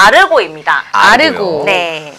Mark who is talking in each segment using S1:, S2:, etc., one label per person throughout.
S1: 아르고입니다.
S2: 아르고.
S1: 네.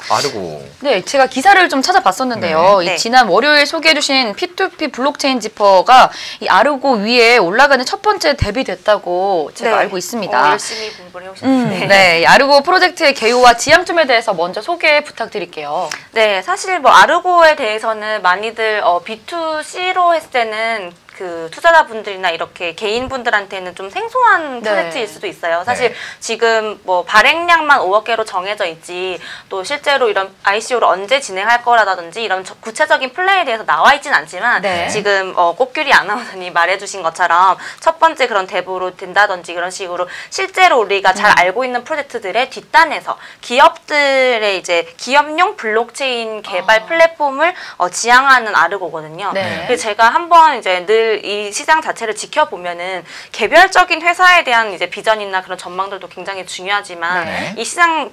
S2: 아르고.
S3: 네, 제가 기사를 좀 찾아봤었는데요.
S1: 네.
S3: 이 지난 월요일 소개해주신 P2P 블록체인 지퍼가 이 아르고 위에 올라가는 첫 번째 데뷔됐다고 제가 알고 있습니다.
S1: 열심히 공부를 해오셨는데.
S3: 네, 이 아르고 프로젝트의 개요와 지향점에 대해서 먼저 소개 부탁드릴게요.
S1: 네, 사실 뭐 아르고에 대해서는 많이들 B2C로 했을 때는 그 투자자분들이나 이렇게 개인분들한테는 좀 생소한 프로젝트일 수도 있어요. 사실 지금 뭐 발행량만 5억 개로 정해져 있지 또 실제로 이런 ICO를 언제 진행할 거라든지 이런 구체적인 플랜에 대해서 나와 있진 않지만 지금 꽃규리 아나운서님 말해주신 것처럼 첫 번째 그런 대부로 된다든지 그런 식으로 실제로 우리가 잘 알고 있는 프로젝트들의 뒷단에서 기업들의 이제 기업용 블록체인 개발 플랫폼을 지향하는 아르고거든요. 그래서 제가 한번 이제 늘 이 시장 자체를 지켜보면은 개별적인 회사에 대한 이제 비전이나 그런 전망들도 굉장히 중요하지만 이 시장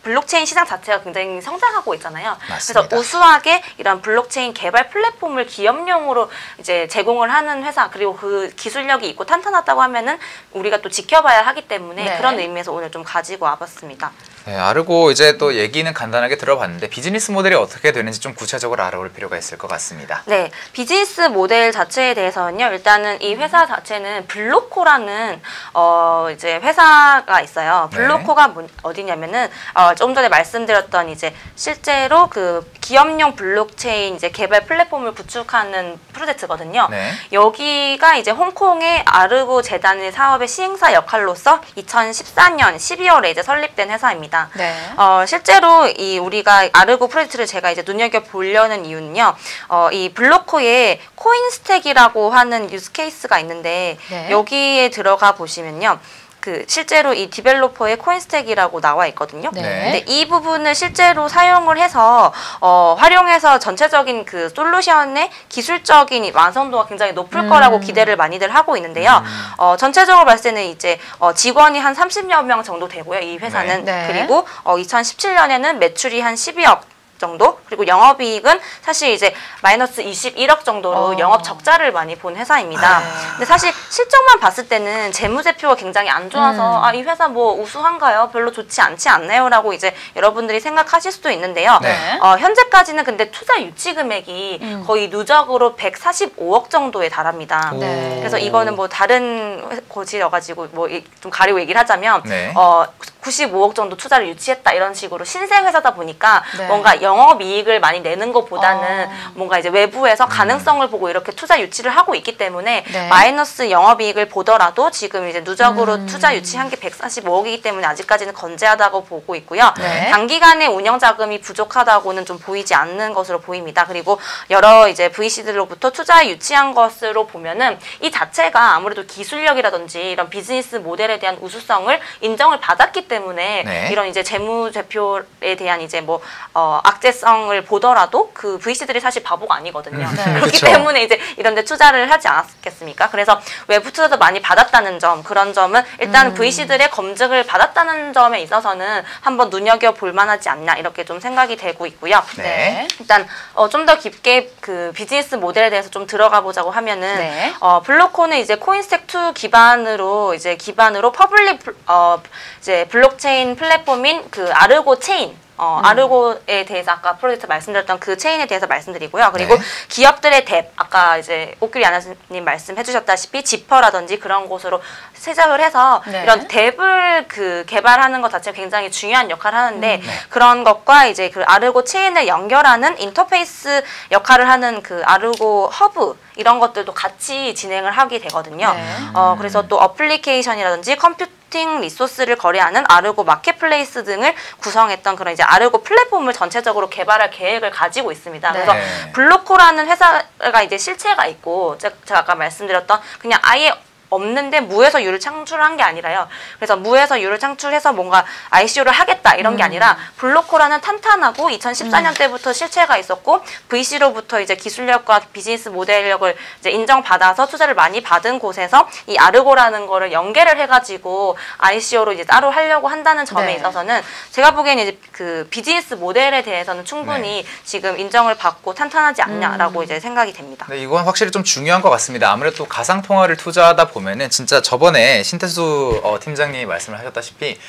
S1: 블록체인 시장 자체가 굉장히 성장하고 있잖아요.
S2: 맞습니다.
S1: 그래서 우수하게 이런 블록체인 개발 플랫폼을 기업용으로 이제 제공을 하는 회사 그리고 그 기술력이 있고 탄탄하다고 하면은 우리가 또 지켜봐야 하기 때문에 그런 의미에서 오늘 좀 가지고 와봤습니다.
S2: 네, 아르고 이제 또 얘기는 간단하게 들어봤는데 비즈니스 모델이 어떻게 되는지 좀 구체적으로 알아볼 필요가 있을 것 같습니다.
S1: 네, 비즈니스 모델 자체에 대해서는요. 일단은 이 회사 자체는 블로코라는 이제 회사가 있어요. 블로코가 어디냐면은 좀 전에 말씀드렸던 이제 실제로 그 기업용 블록체인 이제 개발 플랫폼을 구축하는 프로젝트거든요. 여기가 이제 홍콩의 아르고 재단의 사업의 시행사 역할로서 2014년 12월에 이제 설립된 회사입니다. 실제로 이 우리가 아르고 프로젝트를 제가 이제 눈여겨 보려는 이유는요. 이 블로코에 코인스택이라고 하는 유스케이스가 있는데 여기에 들어가 보시면요. 그 실제로 이 디벨로퍼의 코인스택이라고 나와 있거든요. 근데 이 부분을 실제로 사용을 해서 활용해서 전체적인 그 솔루션의 기술적인 완성도가 굉장히 높을 거라고 기대를 많이들 하고 있는데요. 전체적으로 봤을 때는 이제 직원이 한 30여 명 정도 되고요. 이 회사는. 그리고 2017년에는 매출이 한 12억 정도 그리고 영업이익은 사실 이제 마이너스 21억 정도로 영업 적자를 많이 본 회사입니다. 근데 사실 실적만 봤을 때는 재무제표가 굉장히 안 좋아서 이 회사 뭐 우수한가요? 별로 좋지 않지 않나요? 라고 이제 여러분들이 생각하실 수도 있는데요. 현재까지는 근데 투자 유치 금액이 거의 누적으로 145억 정도에 달합니다. 그래서 이거는 뭐 다른 고지여가지고 뭐 좀 가리고 얘기를 하자면 95억 정도 투자를 유치했다 이런 식으로 신생 회사다 보니까 뭔가 영업이익을 많이 내는 것보다는 뭔가 이제 외부에서 가능성을 보고 이렇게 투자 유치를 하고 있기 때문에 마이너스 영업이익을 보더라도 지금 이제 누적으로 투자 유치한 게 145억이기 때문에 아직까지는 건재하다고 보고 있고요. 단기간에 운영 자금이 부족하다고는 좀 보이지 않는 것으로 보입니다. 그리고 여러 이제 VC들로부터 투자 유치한 것으로 보면은 이 자체가 아무래도 기술력이라든지 이런 비즈니스 모델에 대한 우수성을 인정을 받았기 때문에 이런 이제 재무제표에 대한 이제 뭐 악재성을 보더라도 그 VC들이 사실 바보가 아니거든요. 그렇기 때문에 이제 이런 데 투자를 하지 않았겠습니까? 그래서 외부 투자도 많이 받았다는 점, 그런 점은 일단 VC들의 검증을 받았다는 점에 있어서는 한번 눈여겨볼 만하지 않나 이렇게 좀 생각이 되고 있고요. 일단 좀 더 깊게 그 비즈니스 모델에 대해서 좀 들어가 보자고 하면은 블로코는 이제 코인스택2 기반으로 퍼블릭 이제 블록체인 플랫폼인 그 아르고 체인 아르고에 대해서 아까 프로젝트 말씀드렸던 그 체인에 대해서 말씀드리고요. 그리고 기업들의 뎁, 아까 이제 꽃규리 아나운서님 말씀해 주셨다시피 지퍼라든지 그런 곳으로 시작을 해서 이런 뎁을 그 개발하는 것 자체가 굉장히 중요한 역할을 하는데 그런 것과 이제 그 아르고 체인을 연결하는 인터페이스 역할을 하는 그 아르고 허브 이런 것들도 같이 진행을 하게 되거든요. 그래서 또 어플리케이션이라든지 컴퓨팅 리소스를 거래하는 아르고 마켓플레이스 등을 구성했던 그런 이제 아르고 플랫폼을 전체적으로 개발할 계획을 가지고 있습니다. 그래서 블로코라는 회사가 이제 실체가 있고 제가 아까 말씀드렸던 그냥 아예 없는데 무에서 유를 창출한 게 아니라요. 그래서 무에서 유를 창출해서 뭔가 ICO를 하겠다 이런 게 아니라 블로코라는 탄탄하고 2014년 때부터 실체가 있었고 VC로부터 이제 기술력과 비즈니스 모델력을 이제 인정받아서 투자를 많이 받은 곳에서 이 아르고라는 거를 연계를 해가지고 ICO로 이제 따로 하려고 한다는 점에 있어서는 제가 보기에는 이제 그 비즈니스 모델에 대해서는 충분히 지금 인정을 받고 탄탄하지 않냐라고 이제 생각이 됩니다.
S2: 네, 이건 확실히 좀 중요한 것 같습니다. 아무래도 가상통화를 투자하다 보면은 진짜 저번에 신태수 팀장님이 말씀을 하셨다시피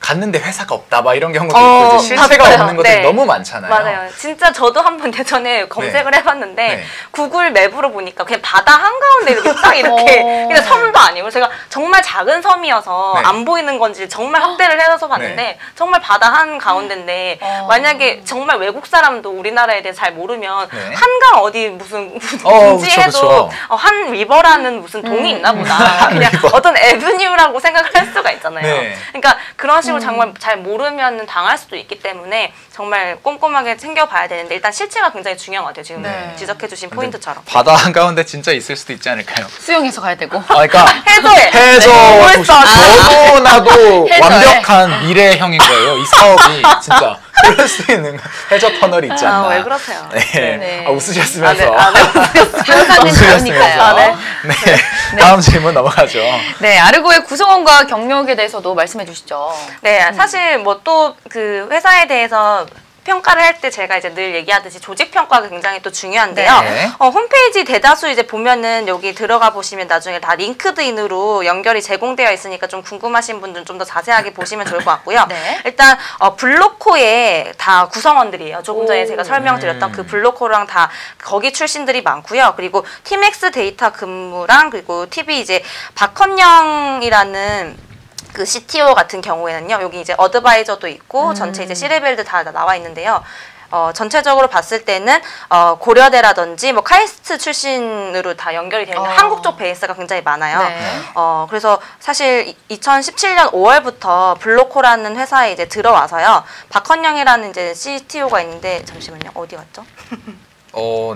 S2: 갔는데 회사가 없다 막 이런 경우도 있고 이제 실체가
S1: 맞아요.
S2: 없는 것들이
S1: 네.
S2: 너무 많잖아요.
S1: 맞아요. 진짜 저도 한번 예전에 검색을 해봤는데
S2: 네.
S1: 구글 맵으로 보니까 그냥 바다 한가운데 이렇게 딱 이렇게 그냥 섬도 아니고 제가 정말 작은 섬이어서
S2: 네.
S1: 안 보이는 건지 정말 확대를 해서 봤는데
S2: 네.
S1: 정말 바다 한가운데인데 만약에 정말 외국 사람도 우리나라에 대해 잘 모르면
S2: 네.
S1: 한강 어디 무슨
S2: 그쵸,
S1: 분지에도
S2: 그쵸.
S1: 한 리버라는 무슨 동이 있나 보다. 그냥 어떤 에브뉴라고 생각을 할 수가 있잖아요.
S2: 네.
S1: 그러니까 그런 식으로 정말 잘 모르면 당할 수도 있기 때문에 정말 꼼꼼하게 챙겨봐야 되는데 일단 실체가 굉장히 중요한 것 같아요. 지금
S3: 네.
S1: 지적해주신
S2: 근데
S1: 포인트처럼.
S2: 바다 한가운데 진짜 있을 수도 있지 않을까요?
S3: 수영해서 가야 되고.
S2: 그러니까
S1: 해저에.
S2: 해저 너무나도
S3: 해저에.
S2: 완벽한 미래형인 거예요. 이 사업이 진짜 그럴 수 있는 해저 터널이 있지 않나.
S1: 왜 그러세요?
S2: 네.
S3: 네.
S2: 웃으셨으면서.
S3: 상사는 다르니까요.
S2: 네. 다음 질문 넘어가죠.
S3: 네, 아르고의 구성원과 경력에 대해서도 말씀해 주시죠.
S1: 네, 사실 뭐 또 그 회사에 대해서 평가를 할 때 제가 이제 늘 얘기하듯이 조직 평가가 굉장히 또 중요한데요.
S2: 네.
S1: 홈페이지 대다수 이제 보면은 여기 들어가 보시면 나중에 다 링크드인으로 연결이 제공되어 있으니까 좀 궁금하신 분들은 좀 더 자세하게 보시면 좋을 것 같고요.
S3: 네.
S1: 일단 블로코의 다 구성원들이에요. 조금 전에 제가 설명드렸던 그 블로코랑 다 거기 출신들이 많고요. 그리고 팀엑스 데이터 근무랑 그리고 TV 이제 박헌영이라는 그 CTO 같은 경우에는요, 여기 이제 어드바이저도 있고 전체 이제 C레벨도 다 나와 있는데요. 전체적으로 봤을 때는 고려대라든지 뭐 카이스트 출신으로 다 연결이 되어 있는 한국 쪽 베이스가 굉장히 많아요.
S3: 네.
S1: 그래서 사실 2017년 5월부터 블로코라는 회사에 이제 들어와서요. 박헌영이라는 이제 CTO가 있는데 잠시만요. 어디 갔죠?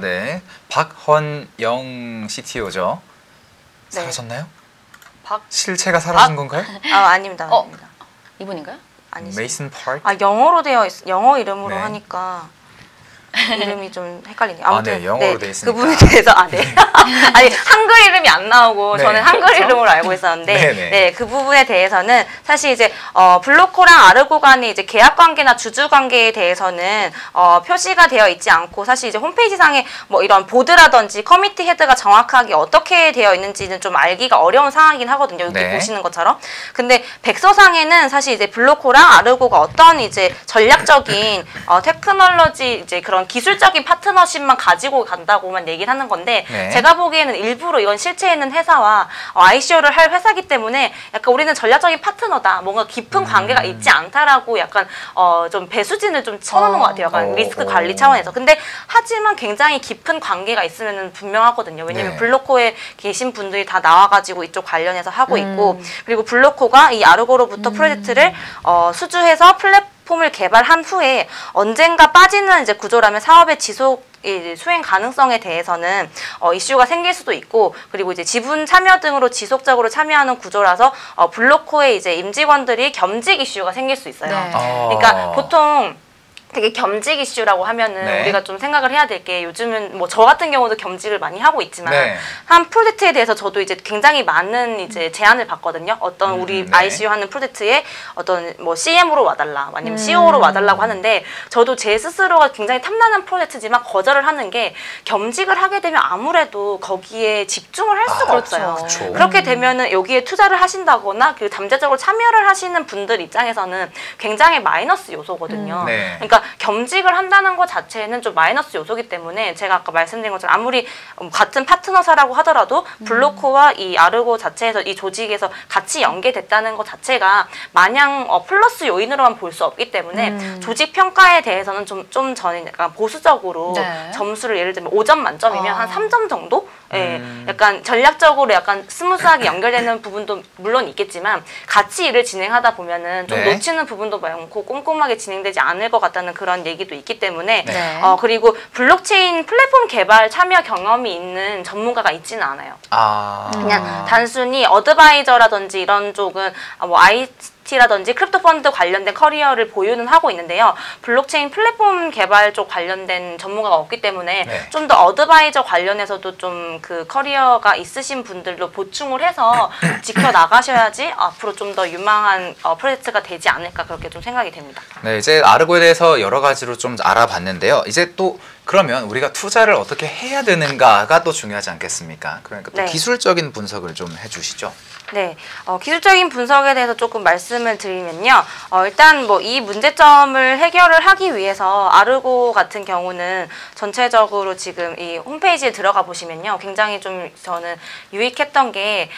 S2: 네. 박헌영 CTO죠.
S1: 네.
S2: 사라졌나요? 실체가 사라진 건가요?
S1: 아닙니다. 아닙니다.
S3: 이분인가요?
S1: 아니죠.
S2: 메이슨 파크?
S1: 영어로 되어 영어 이름으로
S2: 네.
S1: 하니까 이름이 좀 헷갈리네요. 아무튼
S2: 네, 영어로 돼 있으니까.
S1: 그분에 대해서 아니 한글 이름이 안 나오고
S2: 네.
S1: 저는 한글 이름으로 알고 있었는데
S2: 네네.
S1: 네, 그 부분에 대해서는 사실 이제 블로코랑 아르고 간의 이제 계약 관계나 주주 관계에 대해서는 표시가 되어 있지 않고 사실 이제 홈페이지상에 뭐 이런 보드라든지 커미티 헤드가 정확하게 어떻게 되어 있는지는 좀 알기가 어려운 상황이긴 하거든요. 여기
S2: 네.
S1: 보시는 것처럼. 근데 백서상에는 사실 이제 블로코랑 아르고가 어떤 이제 전략적인 테크놀로지 이제 그런 기술적인 파트너십만 가지고 간다고만 얘기를 하는 건데
S2: 네.
S1: 제가 보기에는 일부러 이건 실체 있는 회사와 ICO를 할 회사이기 때문에 약간 우리는 전략적인 파트너다. 뭔가 깊은 관계가 있지 않다라고 약간 좀 배수진을 좀 쳐놓는 것 같아요. 약간 리스크 관리 차원에서. 근데 하지만 굉장히 깊은 관계가 있으면 분명하거든요. 왜냐면
S2: 네.
S1: 블로코에 계신 분들이 다 나와가지고 이쪽 관련해서 하고 있고 그리고 블로코가 이 아르고로부터 프로젝트를 수주해서 플랫폼을 개발한 후에 언젠가 빠지는 이제 구조라면 사업의 지속 수행 가능성에 대해서는 이슈가 생길 수도 있고 그리고 이제 지분 참여 등으로 지속적으로 참여하는 구조라서 블로코의 이제 임직원들이 겸직 이슈가 생길 수 있어요.
S3: 네.
S1: 그러니까 보통 되게 겸직 이슈라고 하면은
S2: 네.
S1: 우리가 좀 생각을 해야 될 게 요즘은 뭐 저 같은 경우도 겸직을 많이 하고 있지만
S2: 네.
S1: 한 프로젝트에 대해서 저도 이제 굉장히 많은 이제 제안을 받거든요. 어떤 우리
S2: 네.
S1: ICO 하는 프로젝트에 어떤 뭐 CM으로 와달라 아니면 CO로 와달라고 하는데 저도 제 스스로가 굉장히 탐나는 프로젝트지만 거절을 하는 게 겸직을 하게 되면 아무래도 거기에 집중을 할 수가 없어요.
S2: 그렇죠.
S1: 그렇게 되면은 여기에 투자를 하신다거나 그 잠재적으로 참여를 하시는 분들 입장에서는 굉장히 마이너스 요소거든요.
S2: 네.
S1: 그러니까 겸직을 한다는 것 자체는 좀 마이너스 요소기 때문에 제가 아까 말씀드린 것처럼 아무리 같은 파트너사라고 하더라도 블로코와 이 아르고 자체에서 이 조직에서 같이 연계됐다는 것 자체가 마냥 플러스 요인으로만 볼 수 없기 때문에 조직 평가에 대해서는 좀 저는 약간 보수적으로
S3: 네.
S1: 점수를 예를 들면 5점 만점이면 한 3점 정도? 예, 약간 전략적으로 약간 스무스하게 연결되는 부분도 물론 있겠지만 같이 일을 진행하다 보면은 좀
S2: 네.
S1: 놓치는 부분도 많고 꼼꼼하게 진행되지 않을 것 같다는 그런 얘기도 있기 때문에
S3: 네.
S1: 그리고 블록체인 플랫폼 개발 참여 경험이 있는 전문가가 있지는 않아요. 그냥 단순히 어드바이저라든지 이런 쪽은 뭐 IT라든지 크립토 펀드 관련된 커리어를 보유는 하고 있는데요. 블록체인 플랫폼 개발 쪽 관련된 전문가가 없기 때문에
S2: 네.
S1: 좀 더 어드바이저 관련해서도 좀 그 커리어가 있으신 분들도 보충을 해서 지켜 나가셔야지 앞으로 좀 더 유망한 프로젝트가 되지 않을까 그렇게 좀 생각이 됩니다.
S2: 네, 이제 아르고에 대해서 여러 가지로 좀 알아봤는데요. 이제 또 그러면 우리가 투자를 어떻게 해야 되는가가 또 중요하지 않겠습니까? 그러니까 또
S1: 네.
S2: 기술적인 분석을 좀 해주시죠.
S1: 네, 기술적인 분석에 대해서 조금 말씀을 드리면요. 일단 뭐 이 문제점을 해결을 하기 위해서 아르고 같은 경우는 전체적으로 지금 이 홈페이지에 들어가 보시면요. 굉장히 좀 저는 유익했던 게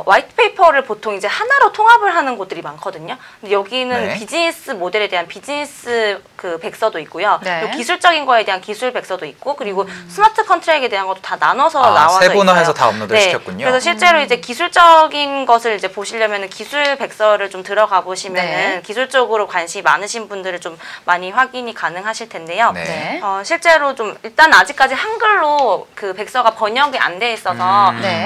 S1: 화이트 페이퍼를 보통 이제 하나로 통합을 하는 곳들이 많거든요. 근데 여기는
S2: 네.
S1: 비즈니스 모델에 대한 비즈니스 그 백서도 있고요.
S3: 네.
S1: 그리고 기술적인 거에 대한 기술 백서도 있고, 그리고 스마트 컨트랙에 대한 것도 다 나눠서 나와져
S2: 세분화해서
S1: 있어요.
S2: 다 업로드를 시켰군요.
S1: 그래서 실제로 이제 기술적인 것을 이제 보시려면 기술 백서를 좀 들어가 보시면은
S3: 네.
S1: 기술적으로 관심이 많으신 분들을 좀 많이 확인이 가능하실 텐데요.
S2: 네.
S3: 네.
S1: 실제로 좀 일단 아직까지 한글로 그 백서가 번역이 안 돼 있어서
S3: 네.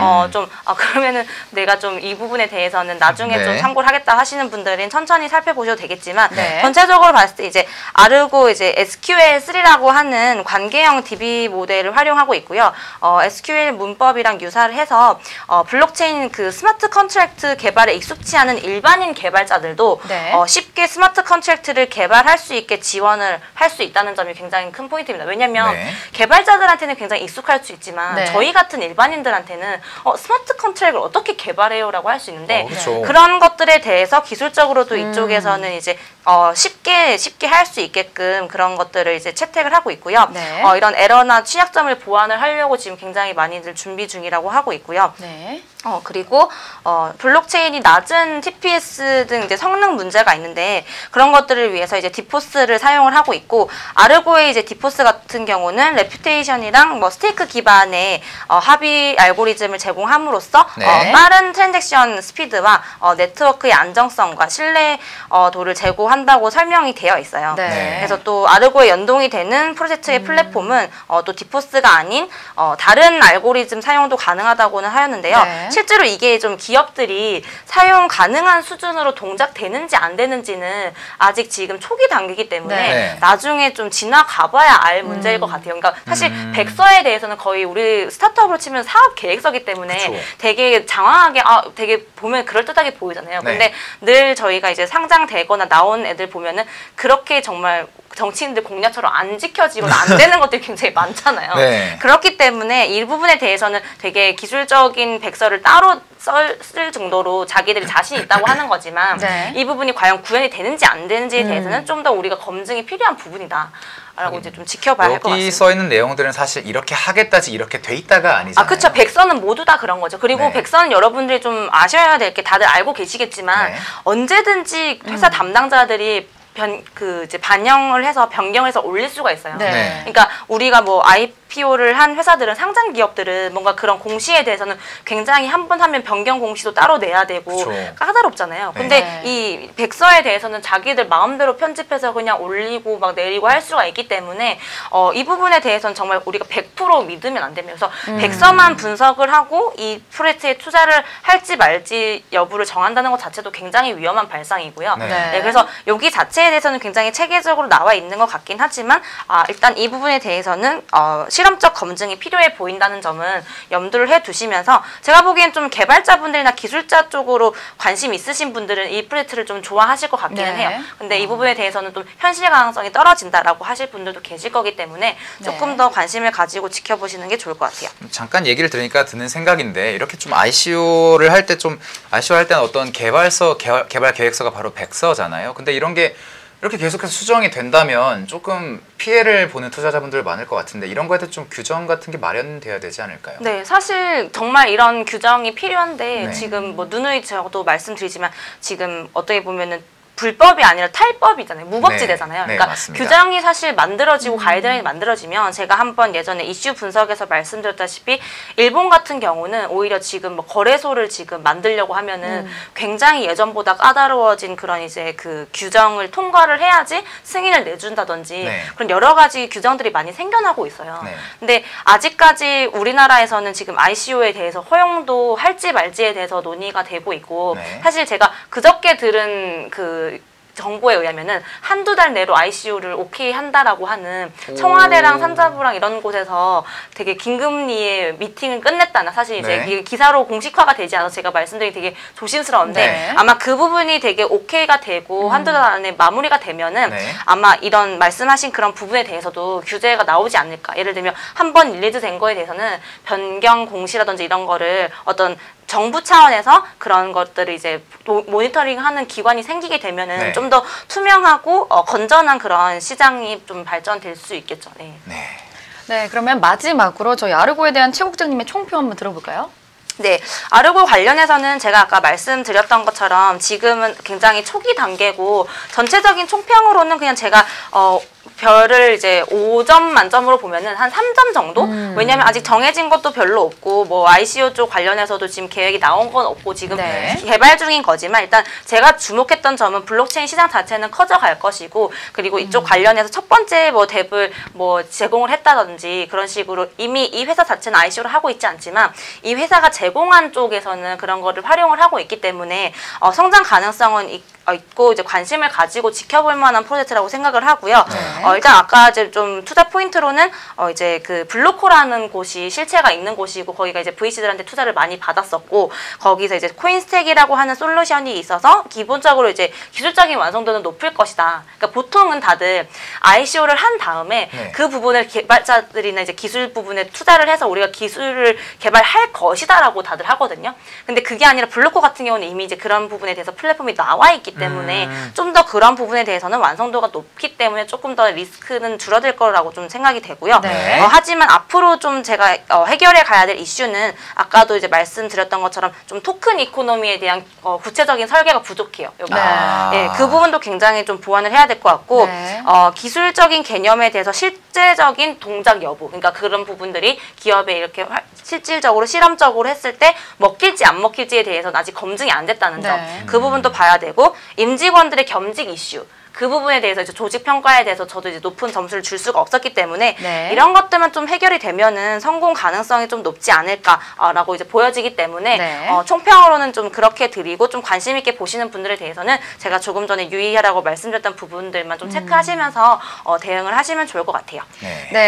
S1: 그러면은 내가 좀 이 부분에 대해서는 나중에
S2: 네.
S1: 좀 참고를 하겠다 하시는 분들은 천천히 살펴보셔도 되겠지만
S3: 네.
S1: 전체적으로 봤을 때 이제 아르고 이제 SQL3라고 하는 관계형 DB 모델을 활용하고 있고요. SQL 문법이랑 유사를 해서 블록체인 그 스마트 컨트랙트 개발에 익숙치 않은 일반인 개발자들도
S3: 네.
S1: 쉽게 스마트 컨트랙트를 개발할 수 있게 지원을 할 수 있다는 점이 굉장히 큰 포인트입니다. 왜냐하면
S2: 네.
S1: 개발자들한테는 굉장히 익숙할 수 있지만
S3: 네.
S1: 저희 같은 일반인들한테는 스마트 컨트랙을 어떻게 개발해요라고 할 수 있는데
S2: 그렇죠.
S1: 그런 것들에 대해서 기술적으로도 이쪽에서는 이제 쉽게 할 수 있게끔 그런 것들을 이제 채택을 하고 있고요.
S3: 네.
S1: 이런 에러나 취약점을 보완을 하려고 지금 굉장히 많이들 준비 중이라고 하고 있고요.
S3: 네.
S1: 그리고 블록체인이 낮은 TPS 등 이제 성능 문제가 있는데 그런 것들을 위해서 이제 디포스를 사용을 하고 있고, 아르고의 이제 디포스 같은 경우는 레퓨테이션이랑 뭐 스테이크 기반의 합의 알고리즘을 제공함으로써
S2: 네.
S1: 빠른 트랜잭션 스피드와 네트워크의 안정성과 신뢰도를 제고한다고 설명이 되어 있어요.
S3: 네.
S1: 그래서 또 아르고에 연동이 되는 프로젝트의 플랫폼은 또 디포스가 아닌 다른 알고리즘 사용도 가능하다고는 하였는데요.
S3: 네.
S1: 실제로 이게 좀 기업들이 사용 가능한 수준으로 동작되는지 안 되는지는 아직 지금 초기 단계이기 때문에
S2: 네.
S1: 나중에 좀 지나가봐야 알 문제일 것 같아요. 그러니까 사실 백서에 대해서는 거의 우리 스타트업으로 치면 사업 계획서기 때문에
S2: 그쵸.
S1: 되게 장황하게 되게 보면 그럴듯하게 보이잖아요.
S2: 네.
S1: 근데 늘 저희가 이제 상장되거나 나온 애들 보면은 그렇게 정말 정치인들 공약처럼 안 지켜지거나 안 되는 것들이 굉장히 많잖아요.
S2: 네.
S1: 그렇기 때문에 이 부분에 대해서는 되게 기술적인 백서를 따로 쓸 정도로 자기들이 자신 있다고 하는 거지만
S3: 네.
S1: 이 부분이 과연 구현이 되는지 안 되는지에 대해서는 좀 더 우리가 검증이 필요한 부분이다. 라고 이제 좀 지켜봐야 할 것
S2: 여기
S1: 같습니다.
S2: 써 있는 내용들은 사실 이렇게 하겠다지 이렇게 돼 있다가 아니잖아요.
S1: 그렇죠. 백서는 모두 다 그런 거죠. 그리고
S2: 네.
S1: 백서는 여러분들이 좀 아셔야 될 게 다들 알고 계시겠지만
S2: 네.
S1: 언제든지 회사 담당자들이 이제 반영을 해서 변경해서 올릴 수가 있어요.
S3: 네.
S2: 네.
S1: 그러니까 우리가 뭐 IPO를 한 회사들은 상장 기업들은 뭔가 그런 공시에 대해서는 굉장히 한 번 하면 변경 공시도 따로 내야 되고
S2: 그쵸.
S1: 까다롭잖아요.
S2: 네.
S1: 근데
S3: 네.
S1: 이 백서에 대해서는 자기들 마음대로 편집해서 그냥 올리고 막 내리고 할 수가 있기 때문에 이 부분에 대해서는 정말 우리가 100% 믿으면 안 됩니다. 그래서 백서만 분석을 하고 이 프로젝트에 투자를 할지 말지 여부를 정한다는 것 자체도 굉장히 위험한 발상이고요.
S2: 네.
S3: 네.
S1: 그래서 여기 자체에 대해서는 굉장히 체계적으로 나와 있는 것 같긴 하지만 일단 이 부분에 대해서는 실험적 검증이 필요해 보인다는 점은 염두를 해두시면서 제가 보기엔 좀 개발자분들이나 기술자 쪽으로 관심 있으신 분들은 이 프로젝트를 좀 좋아하실 것 같기는
S3: 네.
S1: 해요. 근데 이 부분에 대해서는 좀 현실 가능성이 떨어진다라고 하실 분들도 계실 거기 때문에 조금
S3: 네.
S1: 더 관심을 가지고 지켜보시는 게 좋을 것 같아요.
S2: 잠깐 얘기를 들으니까 드는 생각인데 이렇게 좀 ICO를 할 때 좀 ICO 할 때는 어떤 개발 계획서가 바로 백서잖아요. 근데 이런 게 이렇게 계속해서 수정이 된다면 조금 피해를 보는 투자자분들 많을 것 같은데 이런 거에 대해 좀 규정 같은 게 마련돼야 되지 않을까요?
S1: 네, 사실 정말 이런 규정이 필요한데
S2: 네.
S1: 지금 뭐 누누이 저도 말씀드리지만 지금 어떻게 보면은 불법이 아니라 탈법이잖아요. 무법지대잖아요.
S2: 네,
S1: 그러니까
S2: 맞습니다.
S1: 규정이 사실 만들어지고 가이드라인이 만들어지면 제가 한번 예전에 이슈 분석에서 말씀드렸다시피 일본 같은 경우는 오히려 지금 뭐 거래소를 지금 만들려고 하면은 굉장히 예전보다 까다로워진 그런 이제 그 규정을 통과를 해야지 승인을 내준다든지
S2: 네.
S1: 그런 여러 가지 규정들이 많이 생겨나고 있어요.
S2: 네.
S1: 근데 아직까지 우리나라에서는 지금 ICO에 대해서 허용도 할지 말지에 대해서 논의가 되고 있고
S2: 네.
S1: 사실 제가 그저께 들은 그 정보에 의하면은 한두 달 내로 ICU를 오케이 한다라고 하는 청와대랑 산자부랑 이런 곳에서 되게 긴급리에 미팅을 끝냈다나 사실 이제
S2: 네.
S1: 이게 기사로 공식화가 되지 않아서 제가 말씀드리기 되게 조심스러운데
S3: 네.
S1: 아마 그 부분이 되게 오케이가 되고 한두 달 안에 마무리가 되면은
S2: 네.
S1: 아마 이런 말씀하신 그런 부분에 대해서도 규제가 나오지 않을까. 예를 들면 한 번 릴리즈 된 거에 대해서는 변경 공시라든지 이런 거를 어떤 정부 차원에서 그런 것들을 이제 모니터링하는 기관이 생기게 되면은
S2: 네.
S1: 좀 더 투명하고 건전한 그런 시장이 좀 발전될 수 있겠죠. 네.
S2: 네.
S3: 네, 그러면 마지막으로 저희 아르고에 대한 최 국장님의 총평 한번 들어볼까요?
S1: 네, 아르고 관련해서는 제가 아까 말씀드렸던 것처럼 지금은 굉장히 초기 단계고 전체적인 총평으로는 그냥 제가 별을 이제 5점 만점으로 보면은 한 3점 정도? 왜냐면 아직 정해진 것도 별로 없고 뭐 ICO 쪽 관련해서도 지금 계획이 나온 건 없고 지금
S3: 네.
S1: 개발 중인 거지만 일단 제가 주목했던 점은 블록체인 시장 자체는 커져갈 것이고 그리고 이쪽 관련해서 첫 번째 뭐 덱을 뭐 제공을 했다든지 그런 식으로 이미 이 회사 자체는 ICO를 하고 있지 않지만 이 회사가 제공한 쪽에서는 그런 거를 활용을 하고 있기 때문에 성장 가능성은 있고 이제 관심을 가지고 지켜볼 만한 프로젝트라고 생각을 하고요.
S3: 네.
S1: 일단 아까 이제 좀 투자 포인트로는 이제 그 블로코라는 곳이 실체가 있는 곳이고 거기가 이제 VC들한테 투자를 많이 받았었고 거기서 이제 코인스택이라고 하는 솔루션이 있어서 기본적으로 이제 기술적인 완성도는 높을 것이다. 그러니까 보통은 다들 ICO를 한 다음에
S2: 네.
S1: 그 부분을 개발자들이나 이제 기술 부분에 투자를 해서 우리가 기술을 개발할 것이다라고 다들 하거든요. 근데 그게 아니라 블로코 같은 경우는 이미 이제 그런 부분에 대해서 플랫폼이 나와 있기 때문에 좀 더 그런 부분에 대해서는 완성도가 높기 때문에 조금 더 리스크는 줄어들 거라고 좀 생각이 되고요.
S3: 네.
S1: 하지만 앞으로 좀 제가 해결해 가야 될 이슈는 아까도 이제 말씀드렸던 것처럼 좀 토큰 이코노미에 대한 구체적인 설계가 부족해요. 여기. 예, 그 부분도 굉장히 좀 보완을 해야 될 것 같고
S3: 네.
S1: 기술적인 개념에 대해서 실제적인 동작 여부 그러니까 그런 부분들이 기업에 이렇게 실질적으로 실험적으로 했을 때 먹힐지 안 먹힐지에 대해서는 아직 검증이 안 됐다는 점.
S3: 네.
S1: 그 부분도 봐야 되고 임직원들의 겸직 이슈 그 부분에 대해서 이제 조직 평가에 대해서 저도 이제 높은 점수를 줄 수가 없었기 때문에
S3: 네.
S1: 이런 것들만 좀 해결이 되면은 성공 가능성이 좀 높지 않을까라고 이제 보여지기 때문에
S3: 네.
S1: 총평으로는 좀 그렇게 드리고 좀 관심 있게 보시는 분들에 대해서는 제가 조금 전에 유의하라고 말씀드렸던 부분들만 좀 체크하시면서 대응을 하시면 좋을 것 같아요.
S2: 네.
S3: 네.